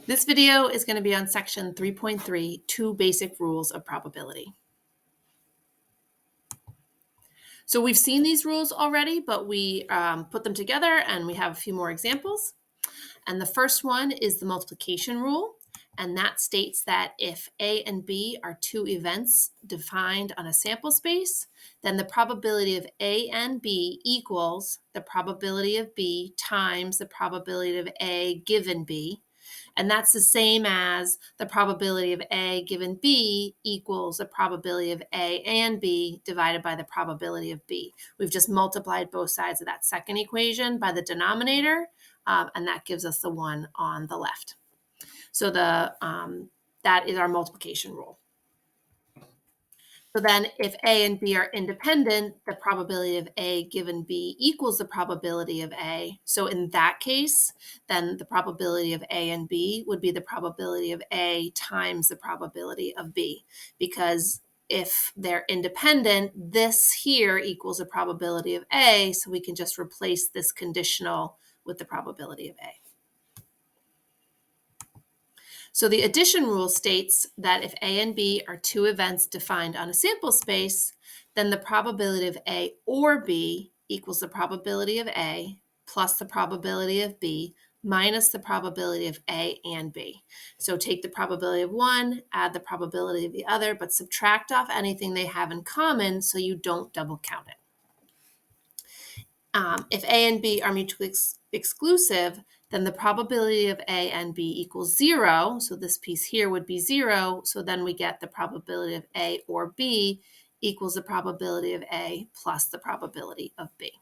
This video is going to be on section 3.3, 2 basic rules of probability. So we've seen these rules already, but we put them together and we have a few more examples. And the first one is the multiplication rule. And that states that if A and B are two events defined on a sample space, then the probability of A and B equals the probability of B times the probability of A given B. And that's the same as the probability of A given B equals the probability of A and B divided by the probability of B. We've just multiplied both sides of that second equation by the denominator, and that gives us the one on the left. So that is our multiplication rule. So then if A and B are independent, the probability of A given B equals the probability of A. So in that case, then the probability of A and B would be the probability of A times the probability of B. Because if they're independent, this here equals the probability of A, so we can just replace this conditional with the probability of A. So the addition rule states that if A and B are two events defined on a sample space, then the probability of A or B equals the probability of A plus the probability of B minus the probability of A and B. So take the probability of one, add the probability of the other, but subtract off anything they have in common so you don't double count it. If A and B are mutually exclusive, then the probability of A and B equals 0. So this piece here would be 0. So then we get the probability of A or B equals the probability of A plus the probability of B.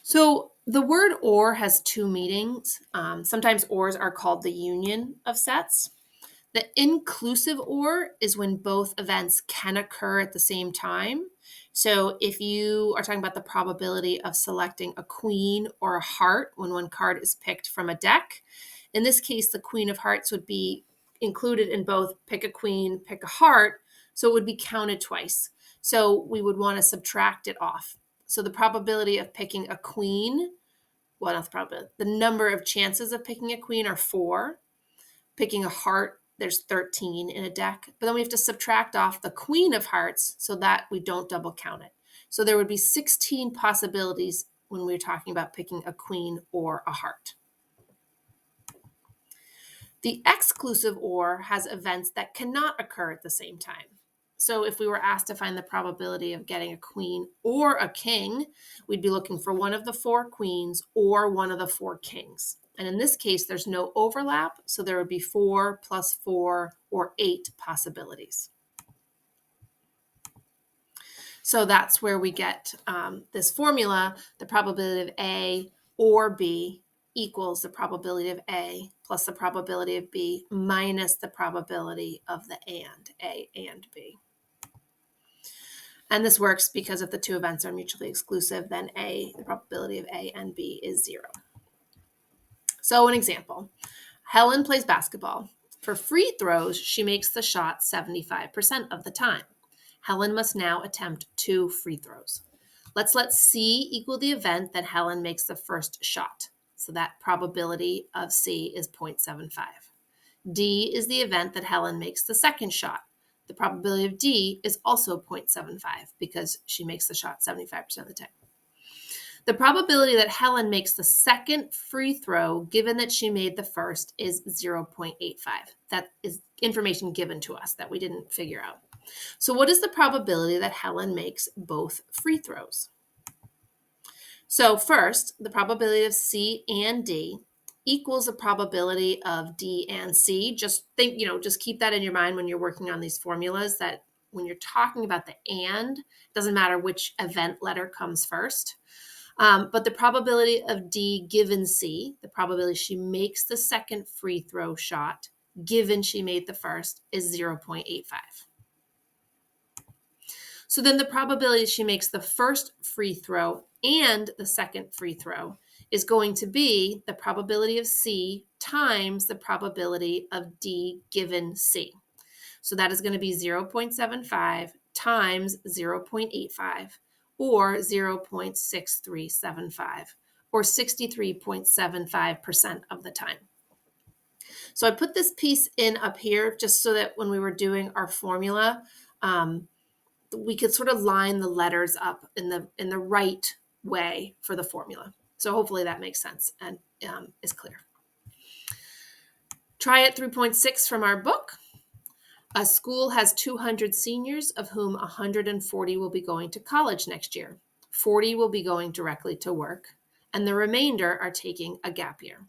So the word or has two meanings. Sometimes ors are called the union of sets. The inclusive or is when both events can occur at the same time. So if you are talking about the probability of selecting a queen or a heart when one card is picked from a deck, in this case, the queen of hearts would be included in both pick a queen, pick a heart, so it would be counted twice. So we would want to subtract it off. So the probability of picking a queen, well, not the probability, the number of chances of picking a queen are 4. Picking a heart, there's 13 in a deck, but then we have to subtract off the queen of hearts so that we don't double count it. So there would be 16 possibilities when we're talking about picking a queen or a heart. The exclusive or has events that cannot occur at the same time. So if we were asked to find the probability of getting a queen or a king, we'd be looking for one of the 4 queens or one of the 4 kings. And in this case, there's no overlap, so there would be 4 plus 4 or 8 possibilities. So that's where we get this formula. The probability of A or B equals the probability of A plus the probability of B minus the probability of the and, A and B. And this works because if the two events are mutually exclusive, then the probability of A and B is 0. So an example, Helen plays basketball. For free throws, she makes the shot 75% of the time. Helen must now attempt 2 free throws. Let's let C equal the event that Helen makes the first shot. So that probability of C is 0.75. D is the event that Helen makes the second shot. The probability of D is also 0.75 because she makes the shot 75% of the time. The probability that Helen makes the second free throw, given that she made the first, is 0.85. That is information given to us that we didn't figure out. So what is the probability that Helen makes both free throws? So first, the probability of C and D equals the probability of D and C. Just think, just keep that in your mind when you're working on these formulas, that when you're talking about the and, it doesn't matter which event letter comes first. But the probability of D given C, the probability she makes the second free throw shot, given she made the first, is 0.85. So then the probability she makes the first free throw and the second free throw is going to be the probability of C times the probability of D given C. So that is going to be 0.75 times 0.85, or 0.6375 or 63.75% of the time. So I put this piece in up here just so that when we were doing our formula, we could sort of line the letters up in the right way for the formula. So hopefully that makes sense and is clear. Try it 3.6 from our book. A school has 200 seniors, of whom 140 will be going to college next year. 40 will be going directly to work, and the remainder are taking a gap year.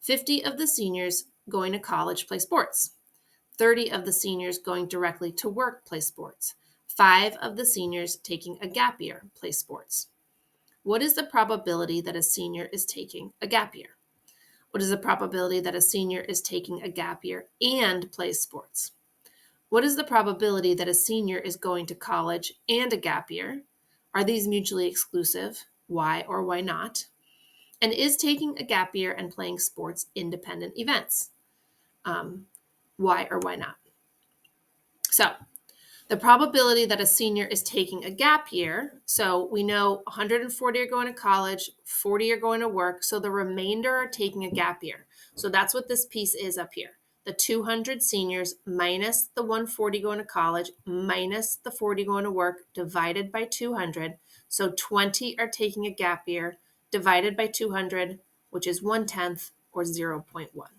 50 of the seniors going to college play sports. 30 of the seniors going directly to work play sports. 5 of the seniors taking a gap year play sports. What is the probability that a senior is taking a gap year? What is the probability that a senior is taking a gap year and plays sports? What is the probability that a senior is going to college and a gap year? Are these mutually exclusive? Why or why not? And is taking a gap year and playing sports independent events? Why or why not? So the probability that a senior is taking a gap year, so we know 140 are going to college, 40 are going to work, so the remainder are taking a gap year. So that's what this piece is up here. The 200 seniors minus the 140 going to college minus the 40 going to work divided by 200. So 20 are taking a gap year divided by 200, which is 1/10 or 0.1.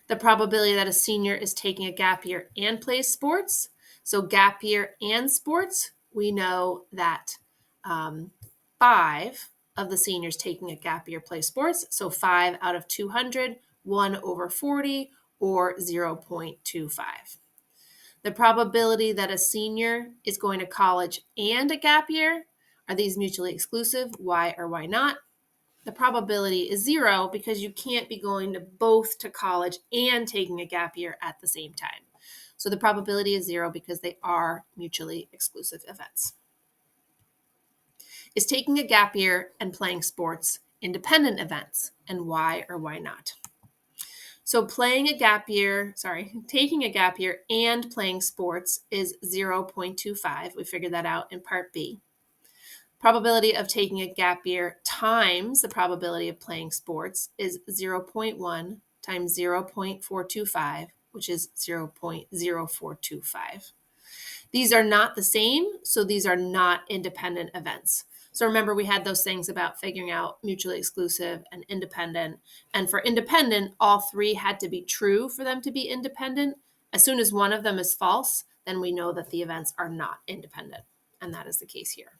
The probability that a senior is taking a gap year and plays sports. So gap year and sports, we know that 5 of the seniors taking a gap year play sports. So 5 out of 200, 1/40, or 0.25. The probability that a senior is going to college and a gap year, are these mutually exclusive? Why or why not? The probability is 0 because you can't be going to both to college and taking a gap year at the same time. So the probability is 0 because they are mutually exclusive events. Is taking a gap year and playing sports independent events, and why or why not? So taking a gap year and playing sports is 0.25. We figured that out in part B. Probability of taking a gap year times the probability of playing sports is 0.1 times 0.425, which is 0.0425. These are not the same, so these are not independent events. So remember, we had those things about figuring out mutually exclusive and independent. And for independent, all 3 had to be true for them to be independent. As soon as one of them is false, then we know that the events are not independent. And that is the case here.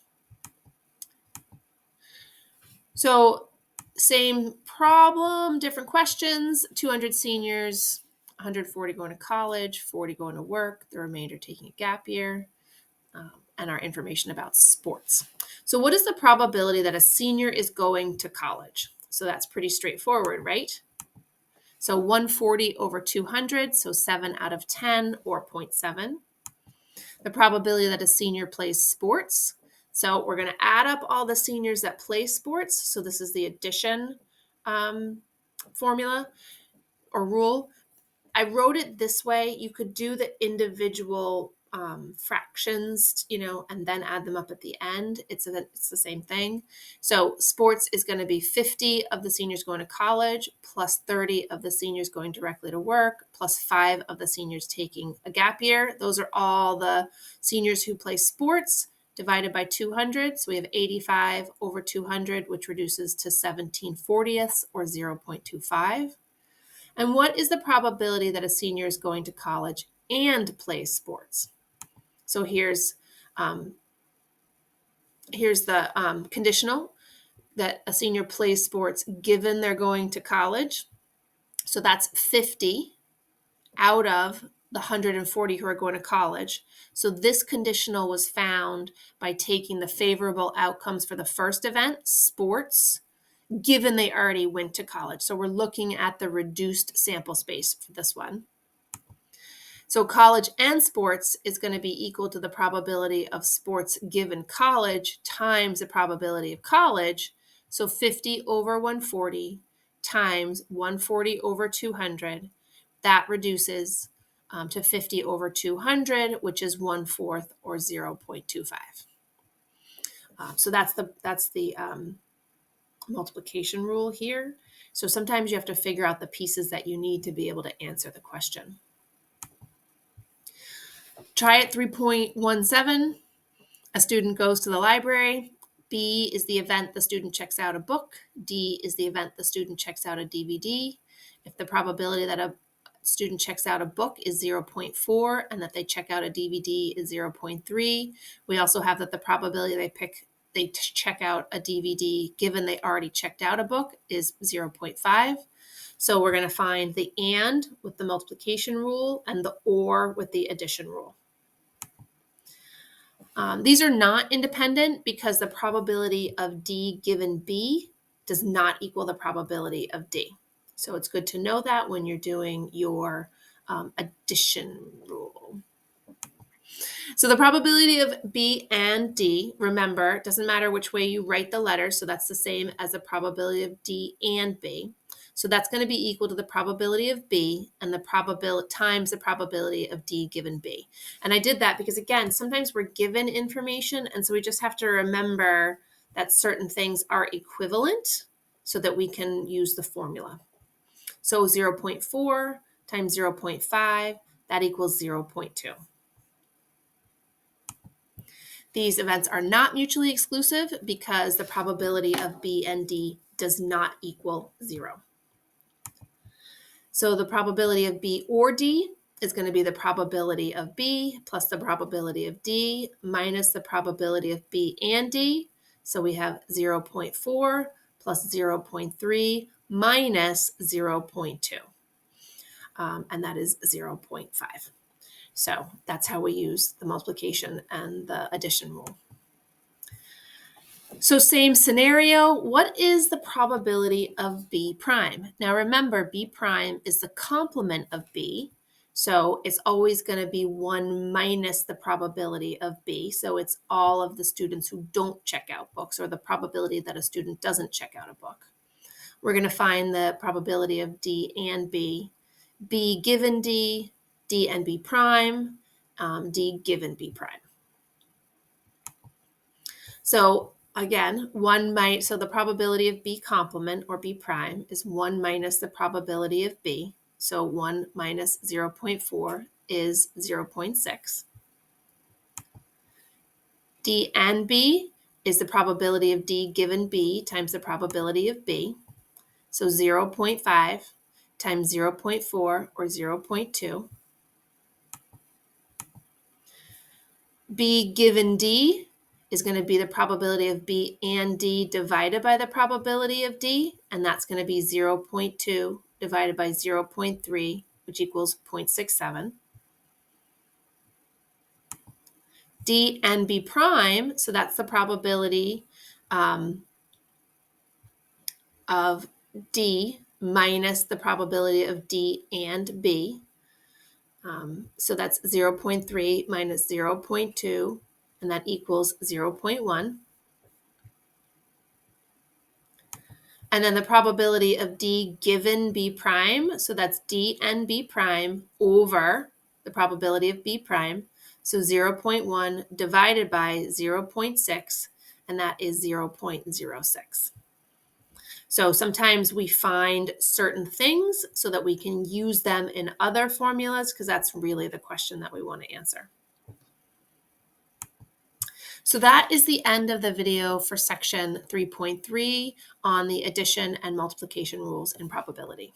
So same problem, different questions. 200 seniors, 140 going to college, 40 going to work, the remainder taking a gap year, and our information about sports. So what is the probability that a senior is going to college? So that's pretty straightforward, right? So 140 over 200, so 7 out of 10 or 0.7. The probability that a senior plays sports. So we're going to add up all the seniors that play sports. So this is the addition formula or rule. I wrote it this way. You could do the individual fractions, and then add them up at the end. It's the same thing. So sports is going to be 50 of the seniors going to college, plus 30 of the seniors going directly to work, plus 5 of the seniors taking a gap year. Those are all the seniors who play sports divided by 200. So we have 85 over 200, which reduces to 17/40 or 0.25. And what is the probability that a senior is going to college and plays sports? So here's the conditional that a senior plays sports given they're going to college. So that's 50 out of the 140 who are going to college. So this conditional was found by taking the favorable outcomes for the first event, sports, given they already went to college. So we're looking at the reduced sample space for this one. So college and sports is going to be equal to the probability of sports given college times the probability of college. So 50 over 140 times 140 over 200, that reduces to 50 over 200, which is 1/4 or 0.25. So that's the multiplication rule here. So sometimes you have to figure out the pieces that you need to be able to answer the question. Try it 3.17. A student goes to the library. B is the event the student checks out a book. D is the event the student checks out a DVD. If the probability that a student checks out a book is 0.4 and that they check out a DVD is 0.3, we also have that the probability they check out a DVD given they already checked out a book is 0.5. So we're going to find the and with the multiplication rule and the or with the addition rule. These are not independent because the probability of D given B does not equal the probability of D. So it's good to know that when you're doing your addition rule. So the probability of B and D, remember, it doesn't matter which way you write the letters, so that's the same as the probability of D and B. So that's going to be equal to the probability of B and the probability times the probability of D given B. And I did that because, again, sometimes we're given information, and so we just have to remember that certain things are equivalent so that we can use the formula. So 0.4 times 0.5, that equals 0.2. These events are not mutually exclusive because the probability of B and D does not equal 0. So the probability of B or D is going to be the probability of B plus the probability of D minus the probability of B and D. So we have 0.4 plus 0.3 minus 0.2. And that is 0.5. So that's how we use the multiplication and the addition rule. So same scenario, what is the probability of B prime? Now remember, B prime is the complement of B, so it's always going to be 1 minus the probability of B. So it's all of the students who don't check out books, or the probability that a student doesn't check out a book. We're going to find the probability of D and B, B given D, D and B prime, D given B prime. So again, so the probability of B complement or B prime is 1 minus the probability of B. So 1 minus 0.4 is 0.6. D and B is the probability of D given B times the probability of B. So 0.5 times 0.4 or 0.2. B given D is going to be the probability of B and D divided by the probability of D, and that's going to be 0.2 divided by 0.3, which equals 0.67. D and B prime, so that's the probability of D minus the probability of D and B. So that's 0.3 minus 0.2, and that equals 0.1. And then the probability of D given B prime, so that's D and B prime over the probability of B prime. So 0.1 divided by 0.6, and that is 0.06. So sometimes we find certain things so that we can use them in other formulas, because that's really the question that we want to answer. So that is the end of the video for section 3.3 on the addition and multiplication rules in probability.